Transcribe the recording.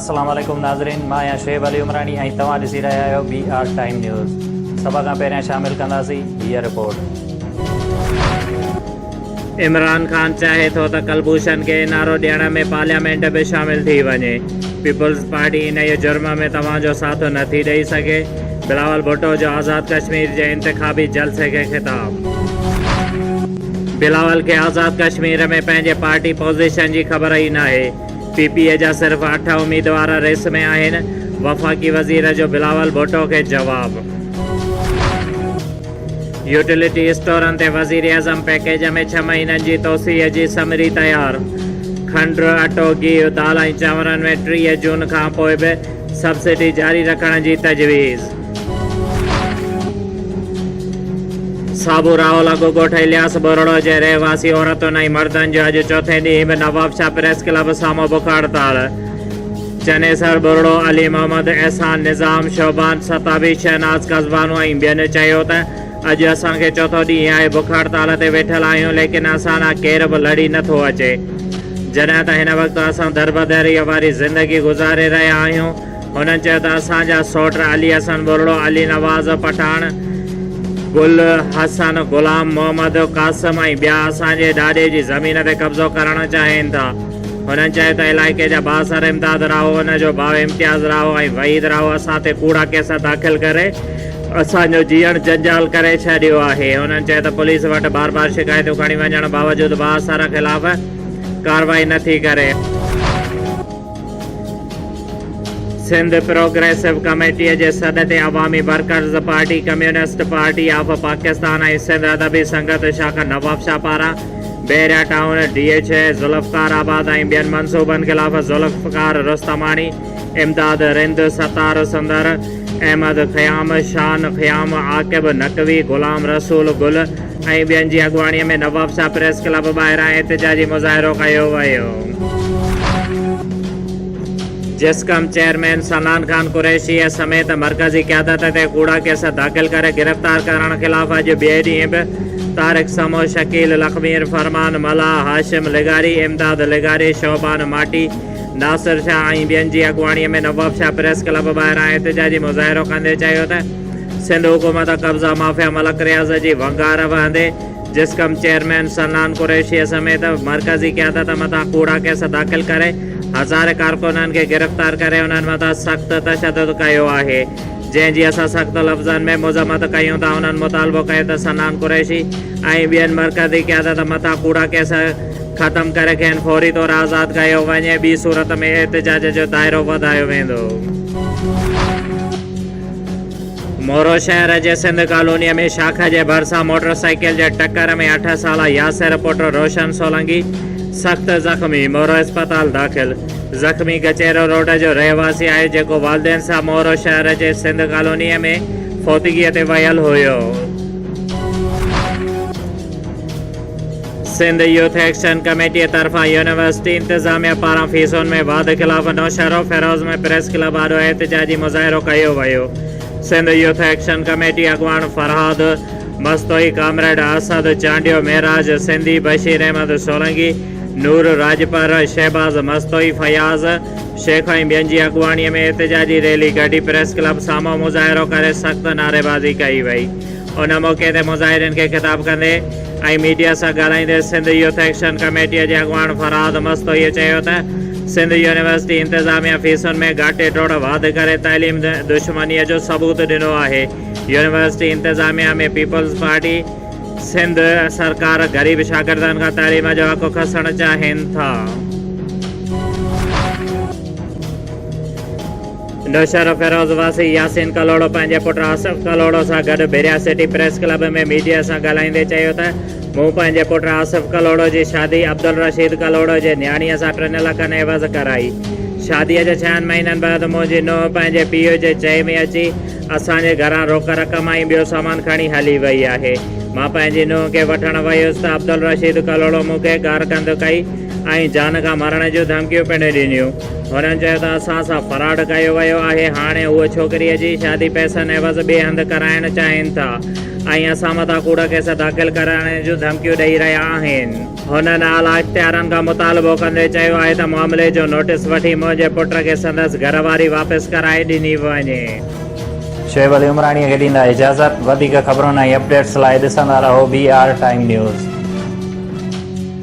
अस्सलाम वालेकुम नाज़रीन, मां आहियां शुएब अली उमरानी ऐं तव्हां ॾिसी रहिया आहियो BR टाइम न्यूज़। सभ खां पहिरियां शामिल कंदासीं हीअ रिपोर्ट। इमरान खान चाहे थो त कलभूषण खे नारो ॾियण में पार्लियामेंट बि शामिल थी वञे। पीपल्स पार्टी इन जे जुर्म में तव्हांजो साथ नथी ॾेई सघे। बिलावल भुट्टो जो आज़ाद कश्मीर जे इंतिखाबी जलसे खे ख़िताब। बिलावल खे आज़ाद कश्मीर में पंहिंजे पार्टी पोज़ीशन जी ख़बर ई नाहे। PPA जा सिर्फ़ 8 उम्मीदवार रेस में आहिनि। वफ़ाक़ी वज़ीर जो बिलावल भुट्टो खे जवाब। यूटिलिटी स्टोरनि ते वज़ीर आज़म पैकेज में 6 महीननि जी तोसीअ जी समरी तयारु। खंड अटो गिहु दाल ऐं चांवरनि में 30 जून खां पोइ बि सब्सिडी जारी रखण जी तजवीज़। साबू राहुल अॻोॻोठ इलियास बोरड़ो जे रहवासी औरतुनि ऐं मर्दनि जो अॼु चौथे ॾींहुं बि नवाबशाह प्रेस क्लब साम्हूं बुख हड़ताल। चनेसर बोरड़ो अली मोहम्मद एहसान निज़ाम शोबान सताबी शहनाज कज़बानो ऐं ॿियनि चयो त अॼु असांखे चौथो ॾींहुं आहे बुख हड़ताल ते वेठल आहियूं, लेकिन असां खां केर बि लड़ी नथो अचे। जॾहिं त हिन वक़्तु असां दरबदरीअ वारी ज़िंदगी गुज़ारे रहिया आहियूं। हुननि चयो त असांजा सौट अली हसन बोरड़ो, अली नवाज़ पठान, गुल हसन, गुलाम मोहम्मद कासिम ऐं ॿिया असांजे ॾाॾे जी ज़मीन ते कब्ज़ो करणु चाहिनि था। हुननि चयो त इलाइक़े जा बासर इमदाद राहो, हुनजो भाउ इम्तियाज़ राहो ऐं वहीद राहो असां ते कूड़ा केस दाख़िल करे असांजो जीअण जंजाल करे छॾियो आहे। हुननि चयो त पुलिस वटि बार बार शिकायतूं खणी वञण बावजूदि बासर ख़िलाफ़ कार्रवाई नथी करे। सिंध प्रोग्रेसिव कमेटीअ जे सॾ ते अवामी workers party, communist party of Pakistan ऐं सिंध अदबी संगत शाखा नवाबशाह पारां बेरिया टाउन, DH, ज़ुल्फ़कार आबाद ऐं ॿियनि मनसूबनि ख़िलाफ़ ज़ुल्फ़कार रुस्तमानी, इमदाद रिंद, सतार सुंदर, अहमद ख़याम, शान ख़याम, आकिब नकवी, गुलाम रसूल गुल ऐं ॿियनि जी अॻुवाणीअ में नवाबशाह प्रेस क्लब ॿाहिरां एहतिजाजी मुज़ाहिरो कयो वियो। जिस्कम चेयरमैन सनान खान कुरैशी समेत मरकज़ी क़यादत ते कूड़ा केस दाख़िल करे गिरफ़्तार करण ख़िलाफ़ अॼु ॿिए ॾींहुं बि तारिक समो, शकील लखमीर, फरमान मला, हाशिम लिगारी, इमदाद लिगारी, शोबान माटी, नासिर शाह ऐं ॿियनि जी अॻुवाणीअ में नवाबशाह प्रेस क्लब ॿाहिरां एहतिजाजी मुज़ाहिरो कंदे चयो त सिंध हुकूमत कब्ज़ा माफ़िया मलक रियाज़ जी वंगार वहंदे जिस्कम चेयरमैन सनान कुरैशी समेत मरकज़ी क़यादत मथां कूड़ा केस दाख़िल करे हज़ारे कारकुननि खे गिरफ़्तार करे उन्हनि मथां सख़्त तशद्दुद कयो आहे। जंहिंजी असां सख़्त लफ़्ज़नि में मुज़म्मत कयूं था। उन्हनि मुतालबो कयो त सनान कुरैशी ऐं ॿियनि मरकज़ी क़यादत मथां कूड़ा केस ख़तमु करे खेनि फौरी तौरु आज़ादु कयो वञे, ॿी सूरत में एहतिजाज जो दाइरो वधायो वेंदो। मोरो शहर जे सिंध कॉलोनीअ में शाख जे भरिसां मोटरसाइकिल जे टक्कर में 8 साला यासिर पुट रोशन सोलंगी सख़्त ज़ख़्मी, मोरो अस्पताल दाख़िल। ज़ख़्मी गचेरो रोड जो रहवासी आहे जेको वालदेन सां मोरो शहर जे सिंध कॉलोनीअ में फौतगीअ ते वियल हुयो। सिंध यूथ एक्शन कमेटीअ तरफ़ां यूनिवर्सिटी इंतिज़ामिया पारां फीसुनि में वाध ख़िलाफ़ नौशहरो फेरोज़ में प्रेस क्लब आॾो एहतिजाजी मुज़ाहिरो कयो वियो। सिंध यूथ एक्शन कमेटी अॻुवान फरहाद मस्तोई, कामरेड असद चांडियो, मेराज सिंधी, बशीर अहमद सोलंगी, नूर राजपर, शहबाज मस्तोई, फयाज़ शेख ऐं ॿियनि जी अॻुवाणीअ में एहतिजाजी रैली कढी प्रेस क्लब साम्हूं मुज़ाहिरो करे सख़्त नारेबाज़ी कई वई। उन मौक़े ते मुज़ाहिरनि खे ख़िताब कंदे ऐं मीडिया सां ॻाल्हाईंदे सिंध यूथ एक्शन कमेटीअ जे अॻुवान फरहाद मस्तोईअ चयो त सिंध यूनिवर्सिटी इंतिज़ामिया फीसुनि में घाटे टोड़ वाध करे तइलीम दुश्मनीअ जो सबूत ॾिनो आहे। यूनिवर्सिटी इंतिज़ामिया में पीपल्स पार्टी सिंध सरकार ग़रीब शागिर्दनि खां तइलीम जो हक़ खसणु चाहिनि था। नौशहरो फेरोज़ वासी यासीन कलोड़ो पंहिंजे पुट आसिफ कलोड़ो सां गॾु बेरिया सिटी प्रेस क्लब में मीडिया सां ॻाल्हाईंदे चयो त मूं पंहिंजे पुट आसिफ कलोड़ो जी शादी अब्दुल रशीद कलोड़ो जे न्याणीअ सां 3 लखनि एवज़ कराई। शादीअ जे 6 महीननि बैदि मुंहिंजी नुंहुं पंहिंजे पीउ जे चए में अची असांजे घरां रोक रक़म ऐं ॿियो सामान खणी हली वई आहे। मां पंहिंजी नुंहुं खे वठणु वियुसि त अब्दुल रशीद कलोड़ो मूंखे गारकंद कई ऐं जान खां मरण जूं धमकियूं पिणु ॾिनियूं। हुननि चयो त असां सां फ्रॉड कयो वियो आहे। हाणे उहा छोकिरीअ जी शादी पैसनि एवज़ ॿिए हंधि कराइणु चाहिनि था। ऐं असां मथां कूड़ केस दाख़िल कराइण जूं धमकियूं ॾेई रहिया आहिनि। हुननि आला इख़्तियारनि खां मुतालबो कंदे चयो आहे त मामले जो नोटिस वठी मुंहिंजे पुट खे संदसि घरवारी वापसि कराए ॾिनी वञे। शोएब अली उमराणीअ खे ॾींदा इजाज़त। वधीक ख़बरुनि ऐं अपडेट्स लाइ ॾिसंदा रहो BR टाइम न्यूज़।